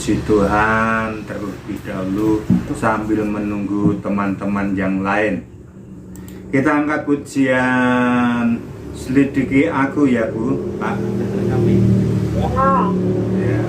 Puji Tuhan terlebih dahulu sambil menunggu teman-teman yang lain. Kita angkat pujian Selidiki Aku ya Bu, Pak. Ya.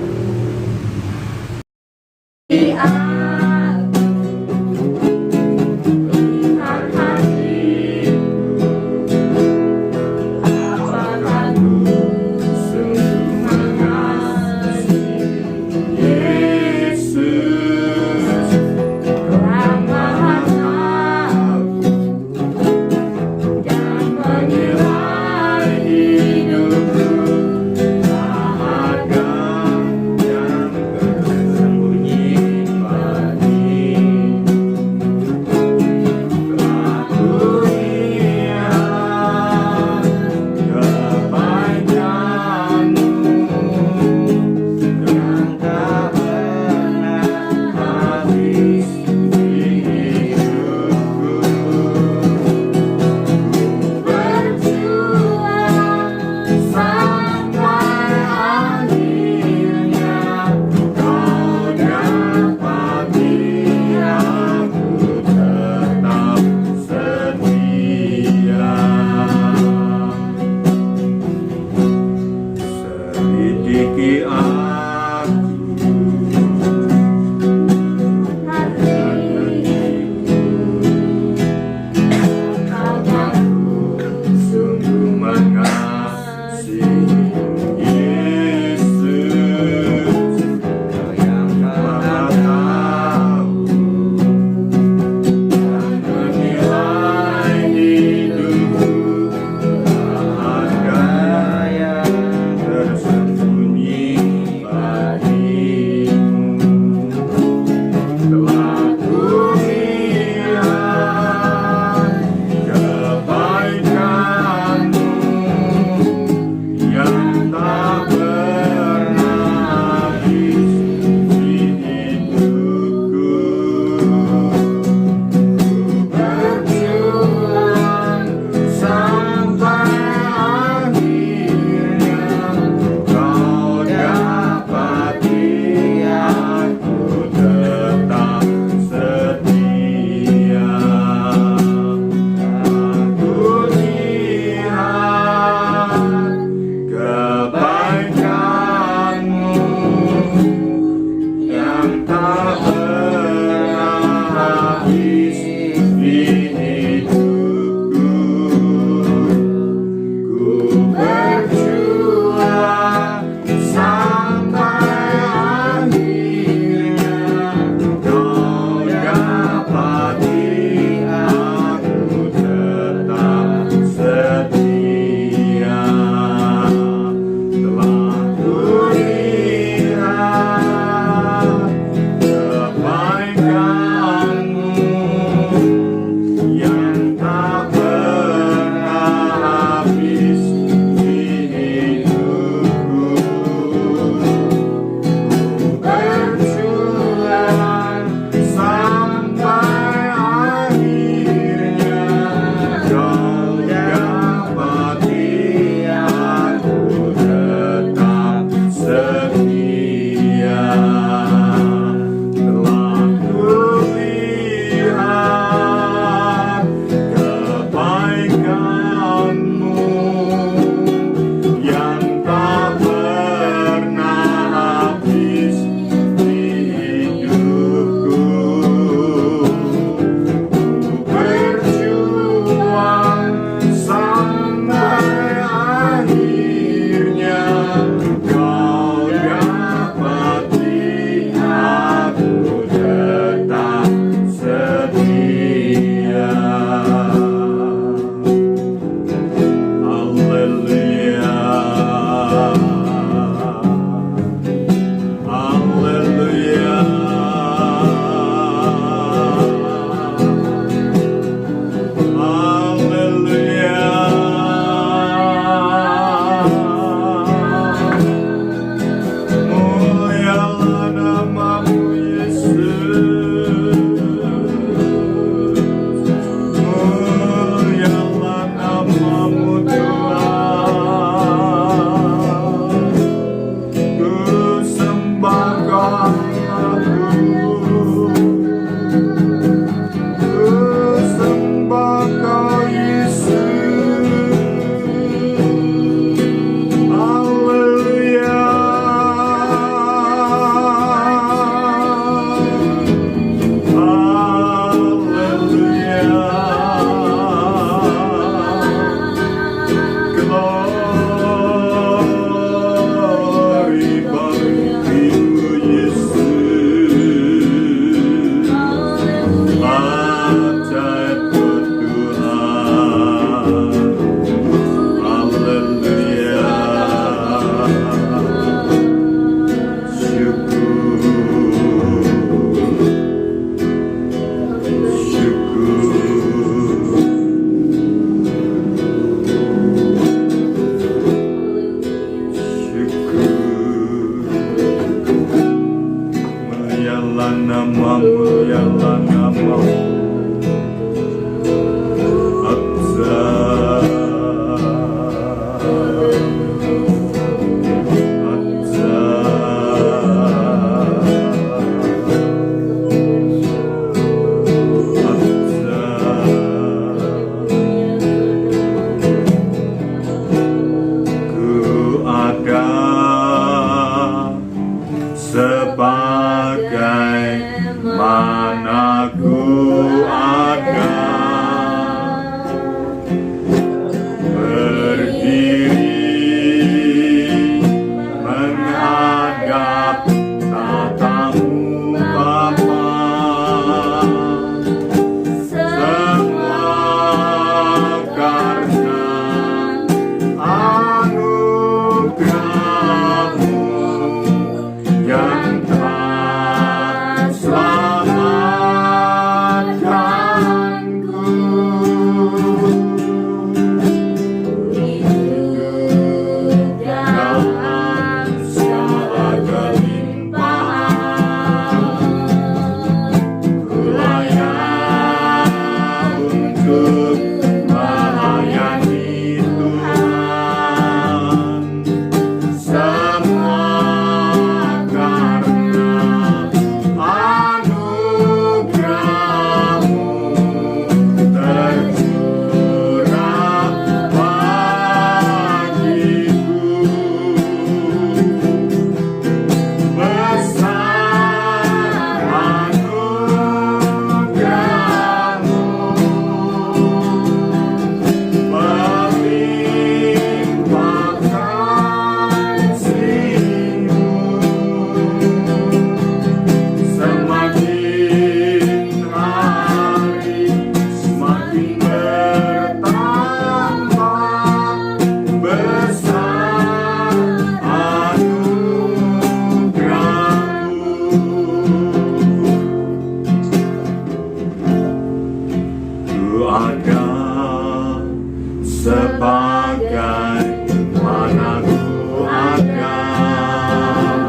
bagaimana ku akan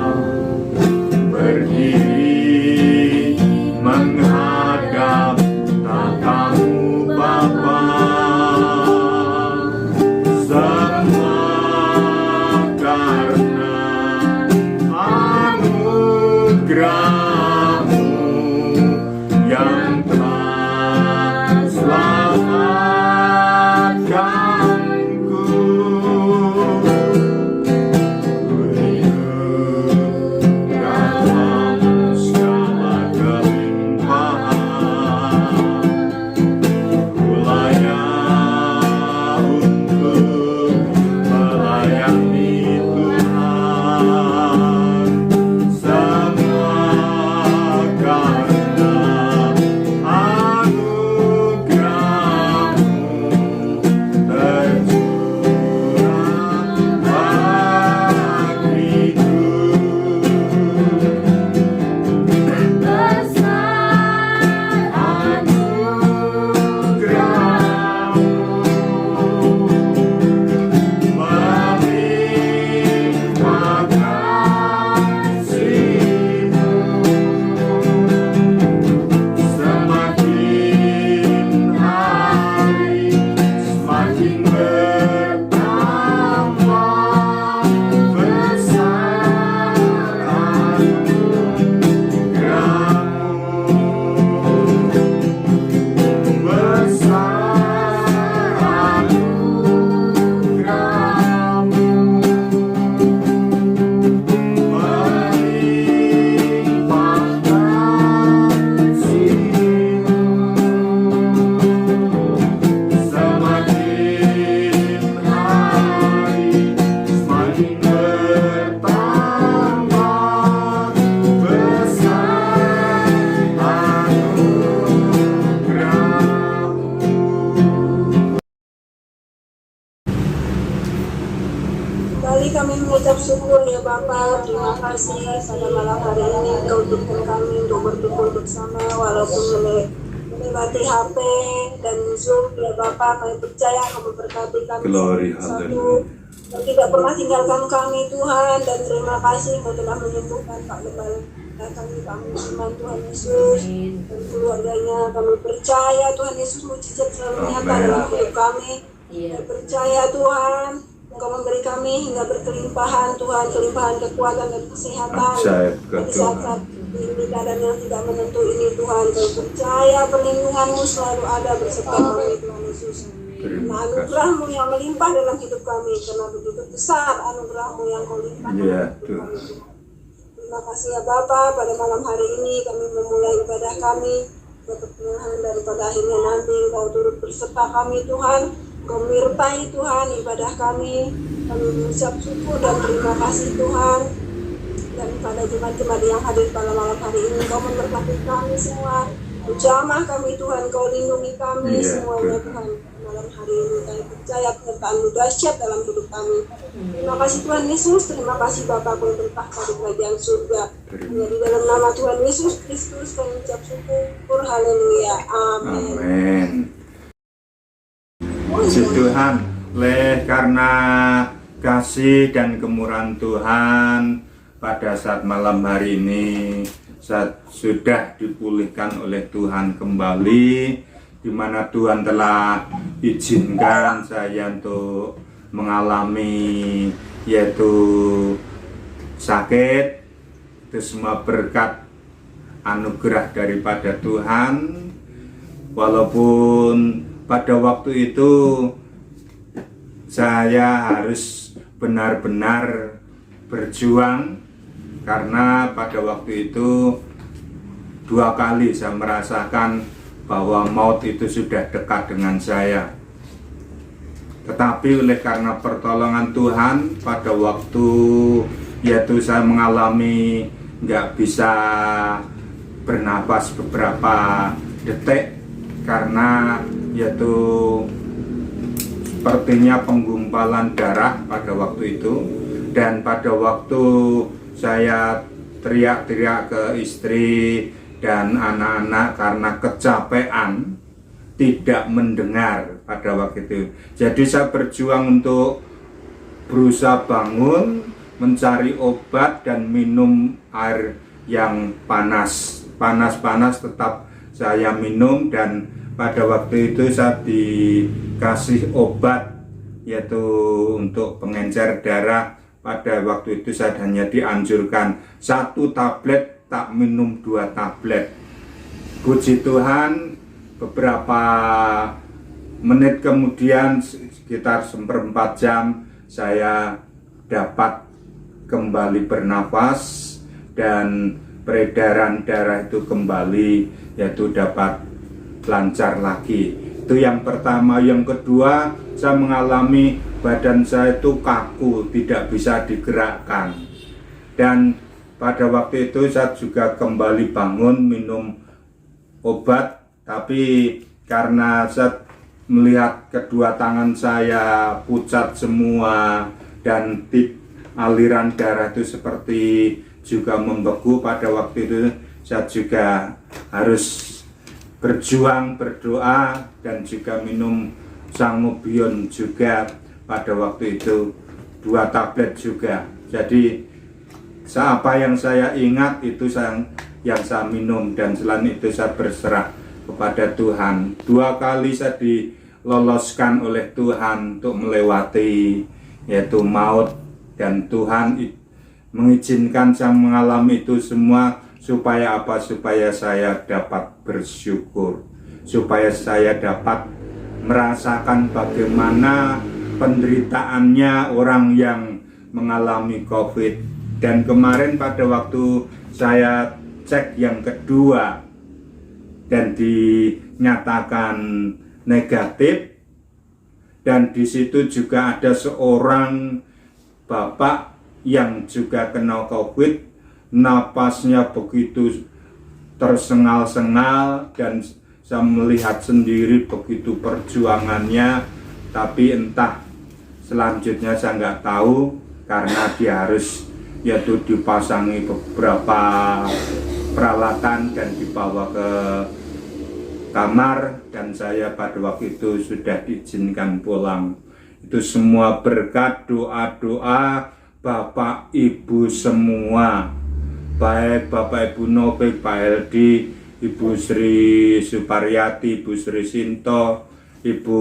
berdiri menghadap tatamu Bapa. Semua karena anugerah-Mu yang telah selamatkanku. Ku hidup dalam segala kelimpahan, ku layak untuk melayani Tuhan. Semua karena anugerah-Mu tercurah bagiku. Besar anugerah-Mu, melimpah kasih-Mu, semakin hari semakin bertambah. Besar anugerah-Mu, besar anugerah-Mu, melimpah kasih-Mu, semakin hari semakin bertambah. Besar anugerah-Mu. Kembali kami mengucap syukur ya Bapa, terima kasih pada malam hari ini Engkau dukung kami untuk berkumpul bersama walaupun melewati HP dan Zoom ya Bapa. Kami percaya Kau memberkati kami Glory, satu dan tidak pernah tinggalkan kami Tuhan, dan terima kasih Kau telah menyembuhkan Pak Gembala kami Musiman Tuhan Yesus dan keluarganya. Kami percaya Tuhan Yesus mujizat selalu nyata dalam hidup kami. Kami percaya Tuhan Engkau memberi kami hingga berkelimpahan Tuhan, kelimpahan kekuatan dan kesehatan Ajaib di saat-saat ini keadaan yang tidak menentu ini Tuhan. Kami percaya perlindungan-Mu selalu ada beserta kami Tuhan Yesus. Karena anugerah-Mu yang melimpah dalam hidup kami, karena begitu besar anugerah-Mu yang Kau limpahkan dalam hidup kami Tuhan. Terima kasih ya Bapa, pada malam hari ini kami memulai ibadah kami ke pertengahan, dan pada akhirnya nanti Engkau turut berserta kami Tuhan. Engkau menyertai Tuhan ibadah kami. Kami mengucap syukur dan terima kasih Tuhan. Dan pada jemaat-jemaat yang hadir pada malam hari ini, Engkau memberkati kami semua. Jamah kami Tuhan, Kau lindungi kami semuanya Tuhan. Malam hari ini kami percaya penyertaan-Mu dahsyat dalam hidup kami. Terima kasih Tuhan Yesus, terima kasih Bapa Kau yang bertahta di kerajaan surga. Hanya di dalam nama Tuhan Yesus Kristus kami ucap syukur. Haleluya. Amin. Amin. Puji Tuhan, karena kasih dan kemurahan Tuhan pada saat malam hari ini saat sudah dipulihkan oleh Tuhan kembali, di mana Tuhan telah izinkan saya untuk mengalami yaitu sakit. Itu semua berkat anugerah daripada Tuhan. Walaupun pada waktu itu saya harus benar-benar berjuang, karena pada waktu itu 2 kali saya merasakan bahwa maut itu sudah dekat dengan saya. Tetapi oleh karena pertolongan Tuhan, pada waktu yaitu saya mengalami nggak bisa bernapas beberapa detik, karena yaitu sepertinya penggumpalan darah pada waktu itu. Dan pada waktu saya teriak-teriak ke istri dan anak-anak karena kecapean, tidak mendengar pada waktu itu. Jadi saya berjuang untuk berusaha bangun, mencari obat dan minum air yang panas tetap saya minum, dan pada waktu itu saya dikasih obat yaitu untuk pengencer darah. Pada waktu itu saya hanya dianjurkan 1 tablet, tak minum 2 tablet. Puji Tuhan, beberapa menit kemudian sekitar 1/4 jam saya dapat kembali bernafas dan peredaran darah itu kembali, yaitu dapat lancar lagi. Itu yang pertama. Yang kedua, saya mengalami badan saya itu kaku, tidak bisa digerakkan. Dan pada waktu itu saya juga kembali bangun minum obat, tapi karena saya melihat kedua tangan saya pucat semua dan aliran darah itu seperti juga membeku, pada waktu itu saya juga harus berjuang, berdoa, dan juga minum sangobion juga pada waktu itu 2 tablet juga. Jadi apa yang saya ingat itu yang saya minum, dan selain itu saya berserah kepada Tuhan. 2 kali saya diloloskan oleh Tuhan untuk melewati yaitu maut, dan Tuhan mengizinkan saya mengalami itu semua supaya apa? Supaya saya dapat bersyukur, supaya saya dapat merasakan bagaimana penderitaannya orang yang mengalami COVID. Dan kemarin pada waktu saya cek yang kedua dan dinyatakan negatif, dan di situ juga ada seorang bapak yang juga kena COVID, napasnya begitu tersengal-sengal, dan saya melihat sendiri begitu perjuangannya. Tapi entah selanjutnya saya nggak tahu, karena dia harus yaitu dipasangi beberapa peralatan dan dibawa ke kamar, dan saya pada waktu itu sudah diizinkan pulang. Itu semua berkat doa-doa Bapak Ibu semua, baik Bapak Ibu Nobek, Pak Heldi, Ibu Sri Suparyati, Ibu Sri Sinto, Ibu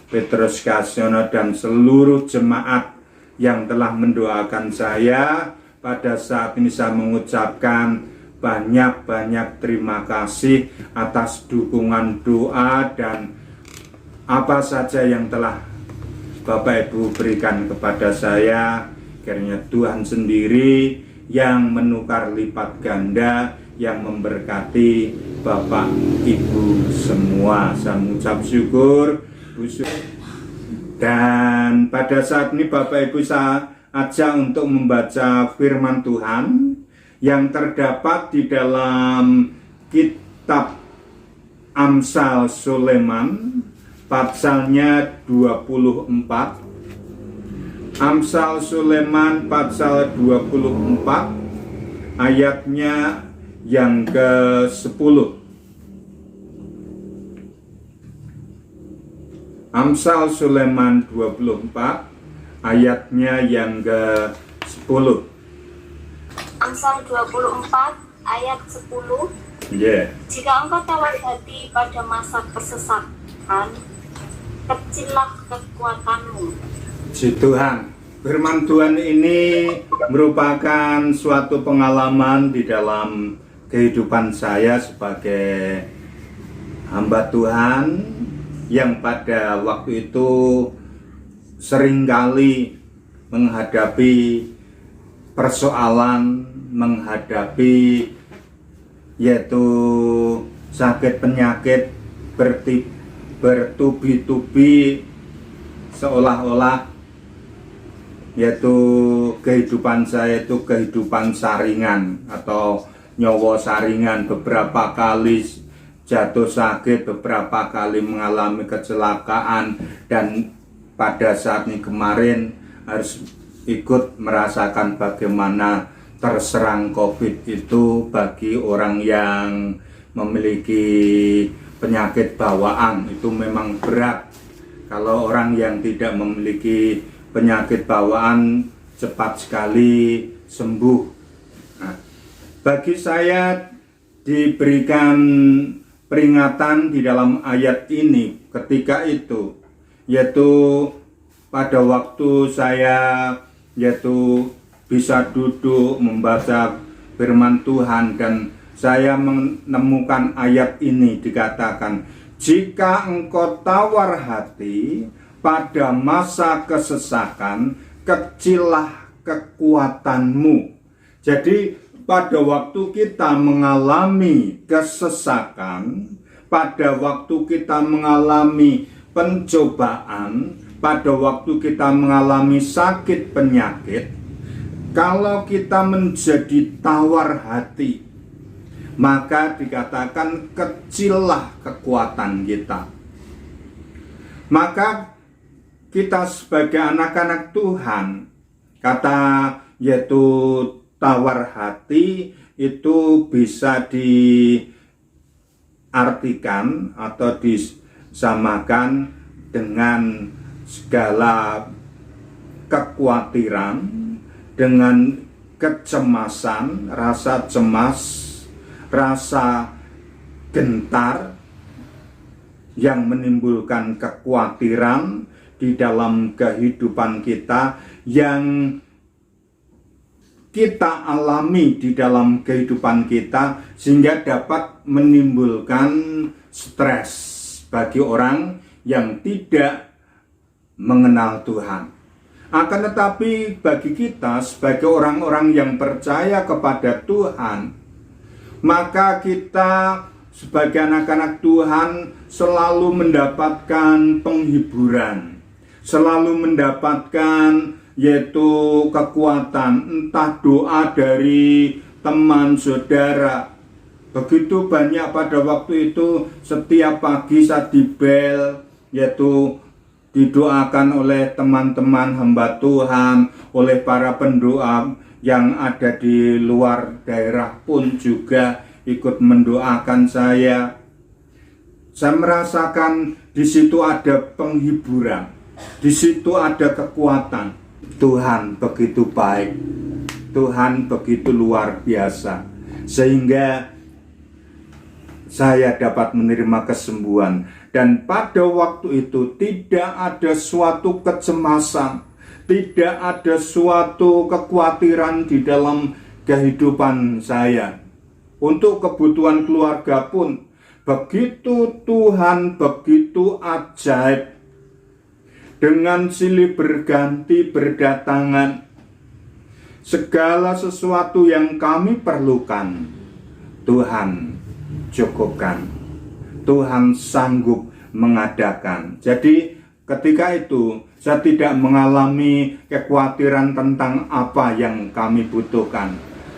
Petrus Kasyono, dan seluruh jemaat yang telah mendoakan saya. Pada saat ini saya mengucapkan banyak-banyak terima kasih atas dukungan doa dan apa saja yang telah Bapak Ibu berikan kepada saya. Akhirnya Tuhan sendiri yang menukar lipat ganda, yang memberkati Bapak Ibu semua. Saya mengucap syukur. Dan pada saat ini Bapak Ibu saya ajak untuk membaca firman Tuhan yang terdapat di dalam kitab Amsal Sulaiman, pasalnya 24. Amsal Sulaiman pasal 24 ayatnya yang ke-10. Amsal Sulaiman 24 ayatnya yang ke-10. Amsal 24 ayat 10. Jika engkau tawar hati pada masa kesesatan, kecillah kekuatanmu. Puji Tuhan, firman Tuhan ini merupakan suatu pengalaman di dalam kehidupan saya sebagai hamba Tuhan yang pada waktu itu seringkali menghadapi persoalan, menghadapi yaitu sakit penyakit bertubi-tubi, seolah-olah yaitu kehidupan saya itu kehidupan saringan atau nyawa saringan. Beberapa kali jatuh sakit, beberapa kali mengalami kecelakaan, dan pada saat ini kemarin harus ikut merasakan bagaimana terserang COVID itu bagi orang yang memiliki penyakit bawaan itu memang berat. Kalau orang yang tidak memiliki penyakit bawaan cepat sekali sembuh. Nah, bagi saya diberikan peringatan di dalam ayat ini ketika itu, yaitu pada waktu saya bisa duduk membaca firman Tuhan dan saya menemukan ayat ini dikatakan, jika engkau tawar hati pada masa kesesakan, kecillah kekuatanmu. Jadi pada waktu kita mengalami kesesakan, pada waktu kita mengalami pencobaan, pada waktu kita mengalami sakit penyakit, kalau kita menjadi tawar hati, maka dikatakan kecillah kekuatan kita. Maka kita sebagai anak-anak Tuhan, kata yaitu tawar hati itu bisa diartikan atau disamakan dengan segala kekhawatiran, dengan kecemasan, rasa cemas, rasa gentar yang menimbulkan kekhawatiran di dalam kehidupan kita, yang kita alami di dalam kehidupan kita, sehingga dapat menimbulkan stres bagi orang yang tidak mengenal Tuhan. Akan tetapi bagi kita sebagai orang-orang yang percaya kepada Tuhan, maka kita sebagai anak-anak Tuhan selalu mendapatkan penghiburan, selalu mendapatkan yaitu kekuatan, entah doa dari teman saudara. Begitu banyak pada waktu itu, setiap pagi saat di bel, yaitu didoakan oleh teman-teman hamba Tuhan, oleh para pendoa yang ada di luar daerah pun juga ikut mendoakan saya. Saya merasakan di situ ada penghiburan, di situ ada kekuatan. Tuhan begitu baik, Tuhan begitu luar biasa, sehingga saya dapat menerima kesembuhan. Dan pada waktu itu tidak ada suatu kecemasan, tidak ada suatu kekhawatiran di dalam kehidupan saya. Untuk kebutuhan keluarga pun begitu Tuhan begitu ajaib, dengan silih berganti berdatangan. Segala sesuatu yang kami perlukan, Tuhan cukupkan, Tuhan sanggup mengadakan. Jadi ketika itu saya tidak mengalami kekhawatiran tentang apa yang kami butuhkan.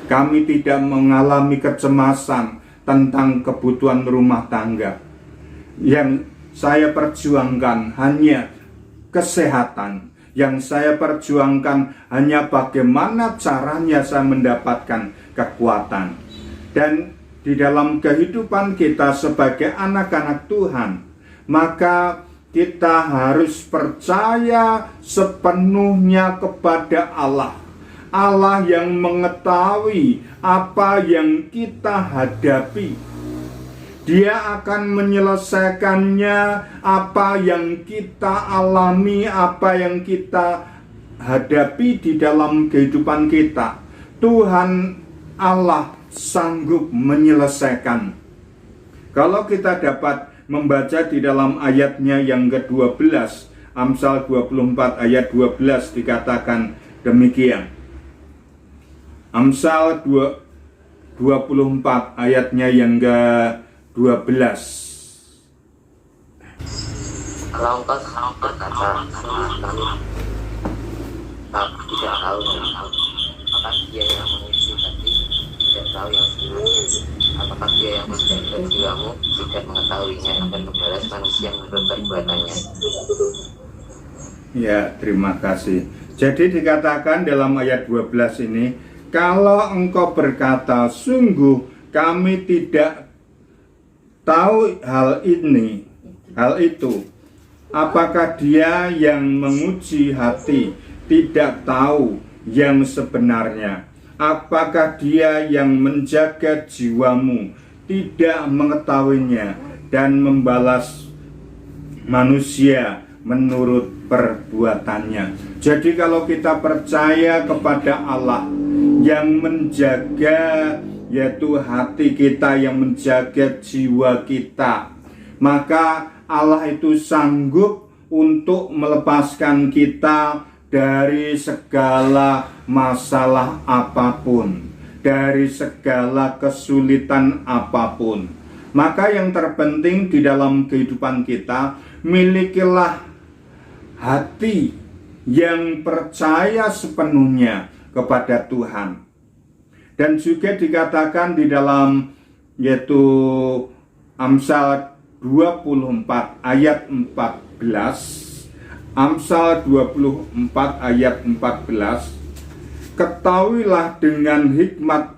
Kami tidak mengalami kecemasan tentang kebutuhan rumah tangga. Yang saya perjuangkan hanya kesehatan. Yang saya perjuangkan hanya bagaimana caranya saya mendapatkan kekuatan. Dan di dalam kehidupan kita sebagai anak-anak Tuhan, maka kita harus percaya sepenuhnya kepada Allah. Allah yang mengetahui apa yang kita hadapi. Dia akan menyelesaikannya, apa yang kita alami, apa yang kita hadapi di dalam kehidupan kita. Tuhan Allah sanggup menyelesaikan. Kalau kita dapat membaca di dalam ayatnya yang ke-12, Amsal 24 ayat 12 dikatakan demikian. Amsal 24 ayatnya yang ke-12. Kalau engkau berkata, kami tidak tahu, maka dia yang mengisi hati tidak tahu yang sebenarnya. Apakah dia yang menjaga jiwamu tidak mengetahuinya akan membalas manusia menurut perbuatannya. Ya, terima kasih. Jadi dikatakan dalam ayat 12 ini, kalau engkau berkata, sungguh kami tidak tahu hal itu, apakah dia yang menguji hati tidak tahu yang sebenarnya? Apakah dia yang menjaga jiwamu tidak mengetahuinya dan membalas manusia menurut perbuatannya? Jadi kalau kita percaya kepada Allah yang menjaga, yaitu hati kita, yang menjaga jiwa kita, maka Allah itu sanggup untuk melepaskan kita dari segala masalah apapun, dari segala kesulitan apapun. Maka yang terpenting di dalam kehidupan kita, milikilah hati yang percaya sepenuhnya kepada Tuhan. Dan juga dikatakan di dalam, yaitu Amsal 24 ayat 14, Amsal 24 ayat 14, ketahuilah dengan hikmat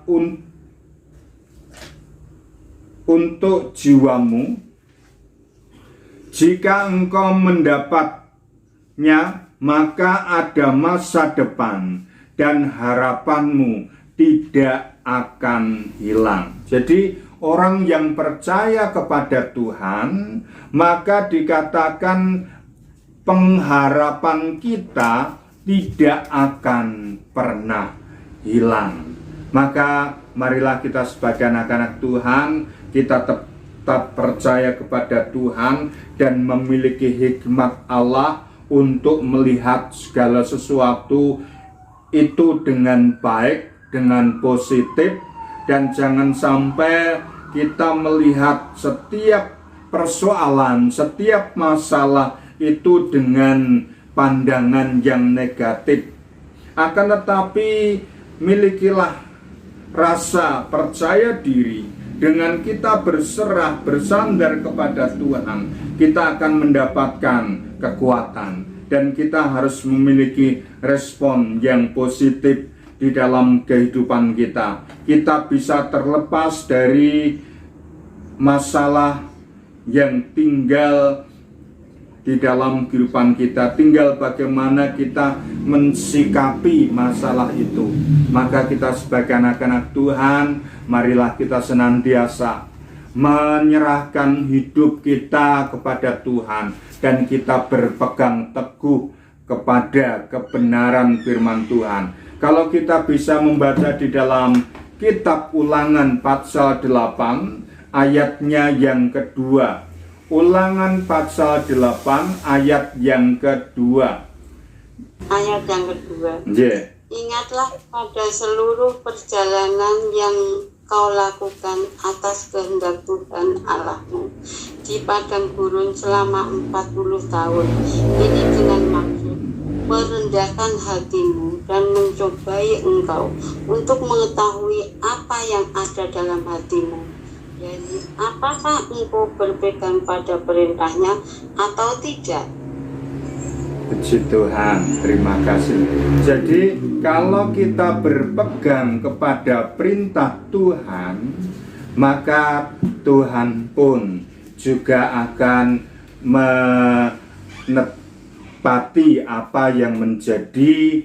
untuk jiwamu, jika engkau mendapatnya, maka ada masa depan dan harapanmu tidak akan hilang. Jadi orang yang percaya kepada Tuhan, maka dikatakan pengharapan kita tidak akan pernah hilang. Maka marilah kita sebagai anak-anak Tuhan, kita tetap percaya kepada Tuhan dan memiliki hikmat Allah untuk melihat segala sesuatu itu dengan baik, dengan positif, dan jangan sampai kita melihat setiap persoalan, setiap masalah itu dengan pandangan yang negatif. Akan tetapi milikilah rasa percaya diri. Dengan kita berserah, bersandar kepada Tuhan, kita akan mendapatkan kekuatan. Dan kita harus memiliki respon yang positif di dalam kehidupan kita. Kita bisa terlepas dari masalah yang tinggal di dalam kehidupan kita. Tinggal bagaimana kita mensikapi masalah itu. Maka kita sebagai anak-anak Tuhan, marilah kita senantiasa menyerahkan hidup kita kepada Tuhan, dan kita berpegang teguh kepada kebenaran firman Tuhan. Kalau kita bisa membaca di dalam kitab Ulangan pasal 8 ayatnya yang kedua. Ulangan pasal 8 ayat yang kedua. Ayat yang kedua. Yeah. Ingatlah pada seluruh perjalanan yang kau lakukan atas kehendak Tuhan Allahmu di padang gurun selama 40 tahun. Ini dengan maksud merendahkan hatimu dan mencobai engkau untuk mengetahui apa yang ada dalam hatimu. Jadi, apakah engkau berpegang pada perintahnya atau tidak? Puji Tuhan, terima kasih. Jadi kalau kita berpegang kepada perintah Tuhan, maka Tuhan pun juga akan menepati apa yang menjadi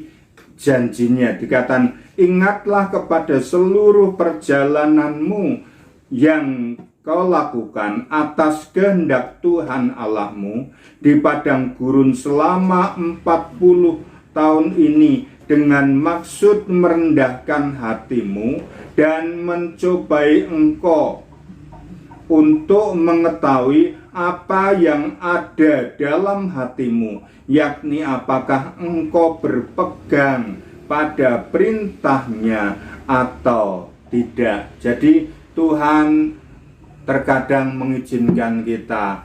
janjinya. Dikatakan, ingatlah kepada seluruh perjalananmu yang kau lakukan atas kehendak Tuhan Allahmu di padang gurun selama 40 tahun ini, dengan maksud merendahkan hatimu dan mencobai engkau untuk mengetahui apa yang ada dalam hatimu, yakni apakah engkau berpegang pada perintahnya atau tidak. Jadi Tuhan terkadang mengizinkan kita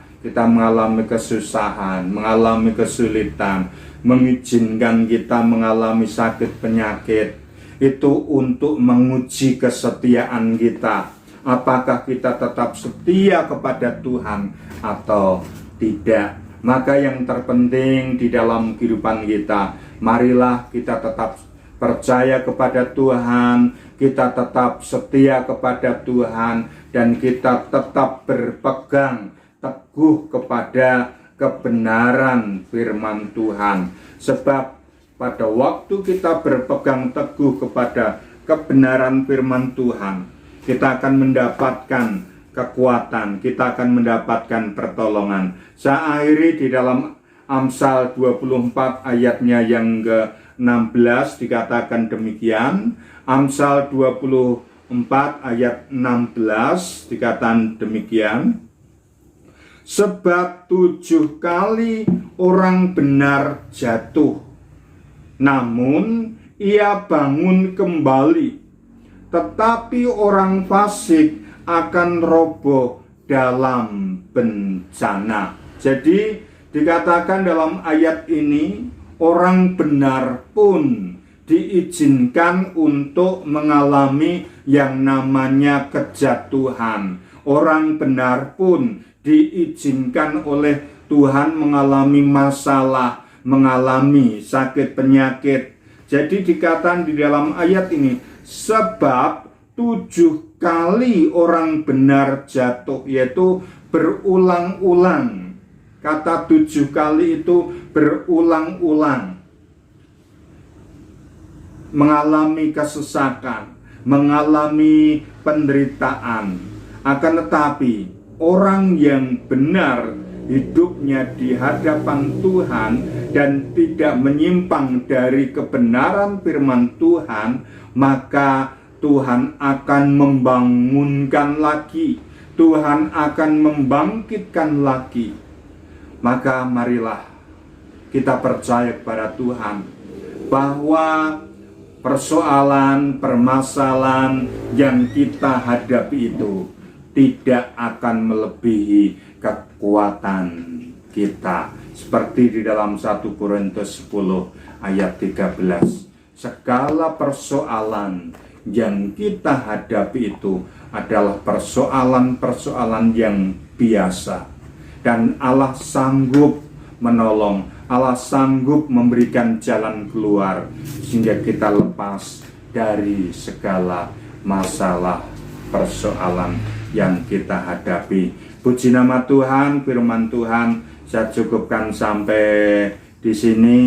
mengalami kesusahan, mengalami kesulitan, mengizinkan kita mengalami sakit penyakit. Itu untuk menguji kesetiaan kita. Apakah kita tetap setia kepada Tuhan atau tidak. Maka yang terpenting di dalam kehidupan kita, marilah kita tetap percaya kepada Tuhan, kita tetap setia kepada Tuhan, dan kita tetap berpegang teguh kepada kebenaran firman Tuhan. Sebab pada waktu kita berpegang teguh kepada kebenaran firman Tuhan, kita akan mendapatkan kekuatan, kita akan mendapatkan pertolongan. Saya akhiri di dalam Amsal 24 ayatnya yang ke-16 dikatakan demikian. Amsal 24 ayat 16 dikatakan demikian. Sebab 7 kali orang benar jatuh, namun ia bangun kembali. Tetapi orang fasik akan roboh dalam bencana. Jadi dikatakan dalam ayat ini, orang benar pun diizinkan untuk mengalami yang namanya kejatuhan. Orang benar pun diizinkan oleh Tuhan mengalami masalah, mengalami sakit penyakit. Jadi dikatakan di dalam ayat ini, sebab 7 kali orang benar jatuh, yaitu berulang-ulang. Kata 7 kali itu berulang-ulang. Mengalami kesesakan, mengalami penderitaan. Akan tetapi orang yang benar hidupnya di hadapan Tuhan dan tidak menyimpang dari kebenaran firman Tuhan, maka Tuhan akan membangunkan lagi, Tuhan akan membangkitkan lagi. Maka marilah kita percaya kepada Tuhan bahwa persoalan, permasalahan yang kita hadapi itu tidak akan melebihi kekuatan kita. Seperti di dalam 1 Korintus 10 ayat 13. Segala persoalan yang kita hadapi itu adalah persoalan-persoalan yang biasa. Dan Allah sanggup menolong, Allah sanggup memberikan jalan keluar sehingga kita lepas dari segala masalah persoalan yang kita hadapi. Puji nama Tuhan, firman Tuhan saya cukupkan sampai di sini.